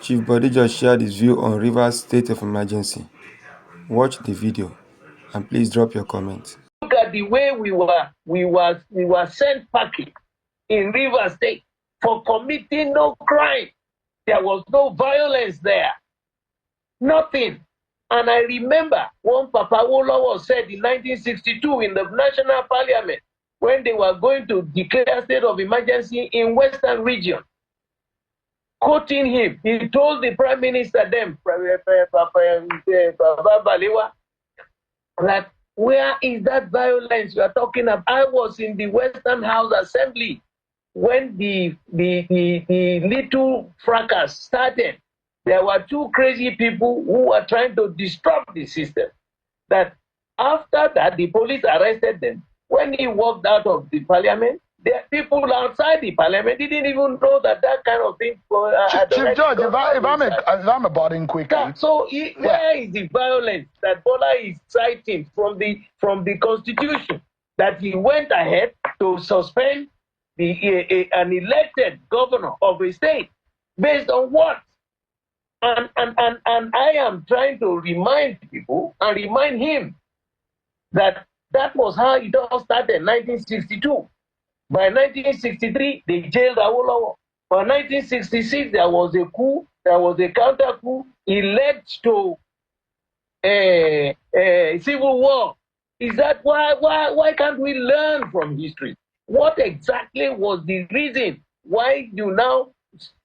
Chief Bode George shared his view on Rivers' state of emergency. Watch the video and please drop your comment. Look at the way we were sent packing in Rivers State for committing no crime. There was no violence there. Nothing. And I remember one Papa Wolowo said in 1962 in the National Parliament when they were going to declare state of emergency in Western region. Quoting him, he told the Prime Minister then, that where is that violence you are talking about? I was in the Western House Assembly when the little fracas started. There were two crazy people who were trying to disrupt the system. That after that, the police arrested them. When he walked out of the parliament, the people outside the parliament didn't even know that kind of thing. Chief George, if I'm about in quickly. Yeah, so where is the violence that Bola is citing from the Constitution? That he went ahead to suspend an elected governor of a state based on what? And I am trying to remind people and remind him that was how it all started in 1962. By 1963, they jailed Awolowo. By 1966, there was a coup, there was a counter coup. It led to a civil war. Is that why can't we learn from history? What exactly was the reason why you now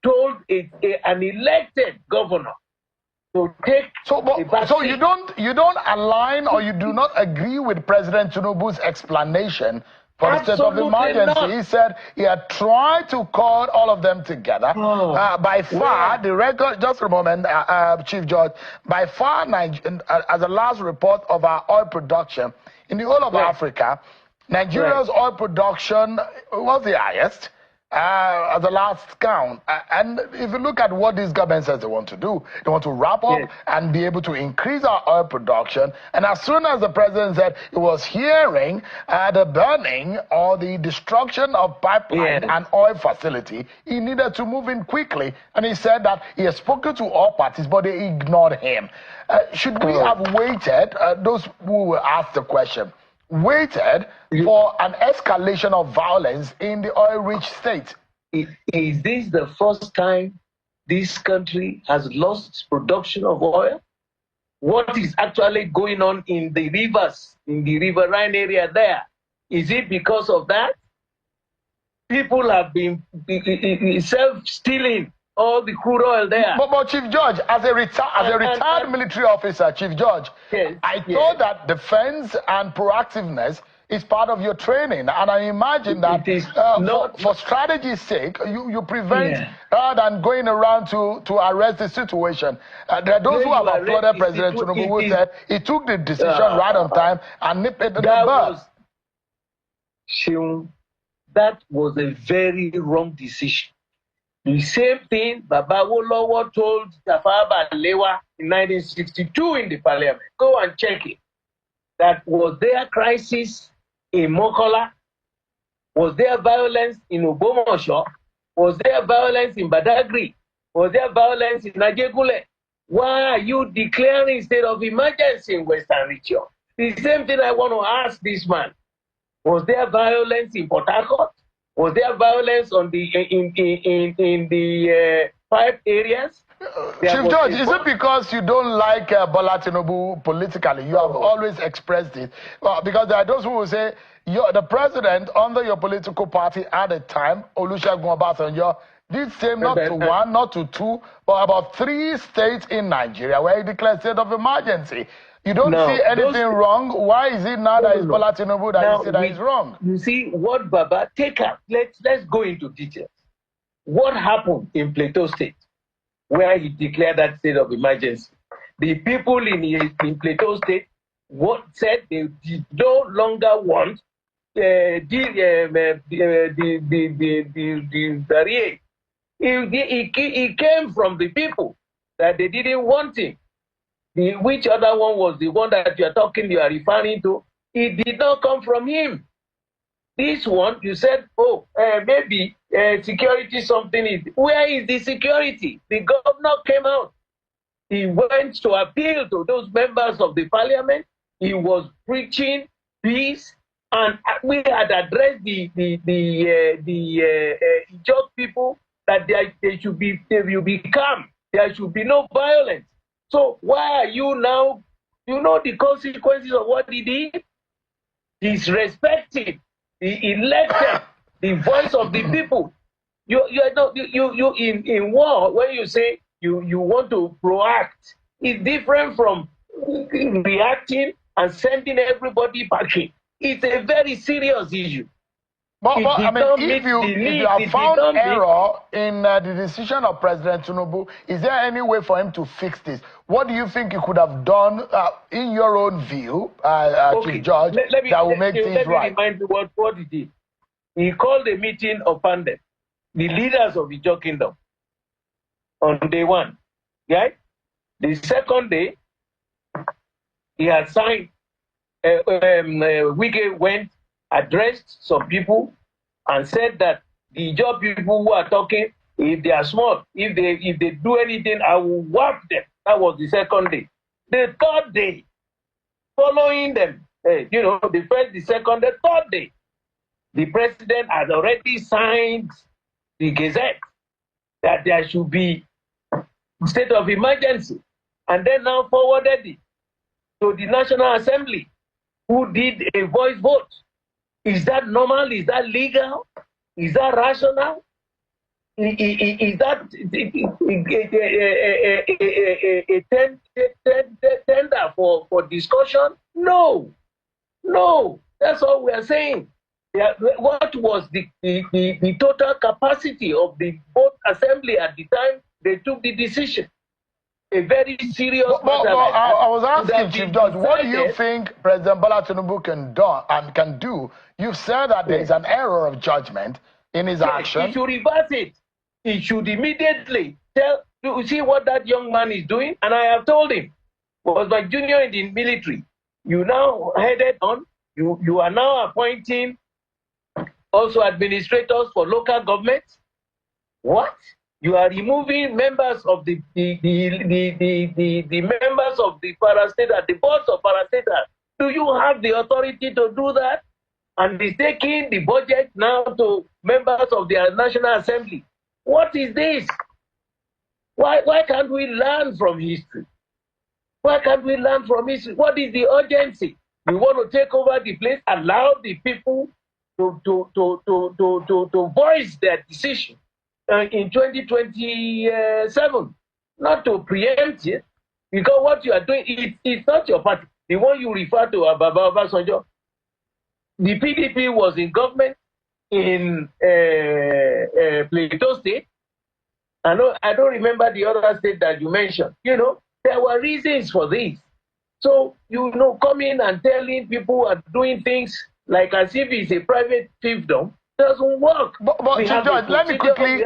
told an elected governor to take so you don't align or you do not agree with President Tinubu's explanation for the state of emergency? Not. He said he had tried to call all of them together. By far, the record, just a moment, Chief George, by far, as a last report of our oil production in the whole of Africa, Nigeria's oil production was the highest. At the last count. And if you look at what this government says they want to do, they want to wrap up and be able to increase our oil production. And as soon as the president said he was hearing the burning or the destruction of pipeline and oil facility, he needed to move in quickly. And he said that he has spoken to all parties, but they ignored him. Should we have waited, those who will ask the question, waited for an escalation of violence in the oil-rich state? Is this the first time this country has lost production of oil? What is actually going on in the rivers, in the riverine area there? Is it because of that? People have been self-stealing all the crude oil there. But Chief George, as a retired military officer, Chief George, I thought that defense and proactiveness is part of your training, and I imagine that for strategy's sake, you prevent rather than going around to arrest the situation. There are those who have applauded President Tinubu who said he took the decision right on time and nipped it in the bud. That was a very wrong decision. The same thing Baba Wolowo told Tafawa Balewa in 1962 in the parliament. Go and check it. That was there crisis in Mokola? Was there violence in Ogbomoso? Was there violence in Badagry? Was there violence in Najegule? Why are you declaring state of emergency in Western region? The same thing I want to ask this man. Was there violence in Port Harcourt? Was there violence on the in the pipe areas? Chief George, is it because you don't like Bola Tinubu politically? You have always expressed it. Well, because there are those who will say the president under your political party at the time, Olusegun Obasanjo, did same not to one, not to two, but about 3 states in Nigeria where he declared state of emergency. You don't see anything wrong. Why is it now that it's Bola Tinubu that you say that is wrong? You see what Baba, take up. Let's go into details. What happened in Plateau State where he declared that state of emergency? The people in Plateau State said they did no longer want the barrier. He came from the people that they didn't want him. Which other one was the one that you are referring to? It did not come from him. This one, you said, oh, maybe security something is. Where is the security? The governor came out. He went to appeal to those members of the parliament. He was preaching peace, and we had addressed the Ijaw people that they will be calm. There should be no violence. So why are you now? You know the consequences of what he did. He's respected. He elected the voice of the people. You in war, when you say you want to proact, it's different from reacting and sending everybody packing. It's a very serious issue. But I mean, if you have found error in the decision of President Tinubu, is there any way for him to fix this? What do you think he could have done, in your own view, Chief George, that will make things right? Let me remind you what he did. He called a meeting upon them, the leaders of the Ijaw Kingdom, on day one. Right? The second day, he had signed, Wike went, addressed some people, and said that the Ijaw people who are talking, if they are small, if they do anything, I will whack them. That was the second day. The third day, following them, the first, the second, the third day, the president has already signed the Gazette that there should be state of emergency, and then now forwarded it to the National Assembly, who did a voice vote. Is that normal? Is that legal? Is that rational? Is that a tender for discussion? No. That's all we are saying. What was the total capacity of the both assembly at the time they took the decision? A very serious matter. I was asking Chief George, what do you think President Bola Tinubu can do? You've said that there is an error of judgment in his action. He should reverse it. He should immediately you see what that young man is doing? And I have told him, was my junior in the military. You now headed on, you are now appointing also administrators for local governments. What? You are removing members of the members of the parastatal, the boards of parastatal. Do you have the authority to do that? And is taking the budget now to members of the National Assembly. What is this? Why can't we learn from history? Why can't we learn from history? What is the urgency? We want to take over the place, allow the people to voice their decision in 2027, not to preempt it, because what you are doing, it's not your party. The one you refer to, Baba Obasanjo, the PDP was in government in Plateau State. I don't remember the other state that you mentioned. There were reasons for this. So, coming and telling people and doing things like as if it's a private fiefdom doesn't work. But Chief George, let me quickly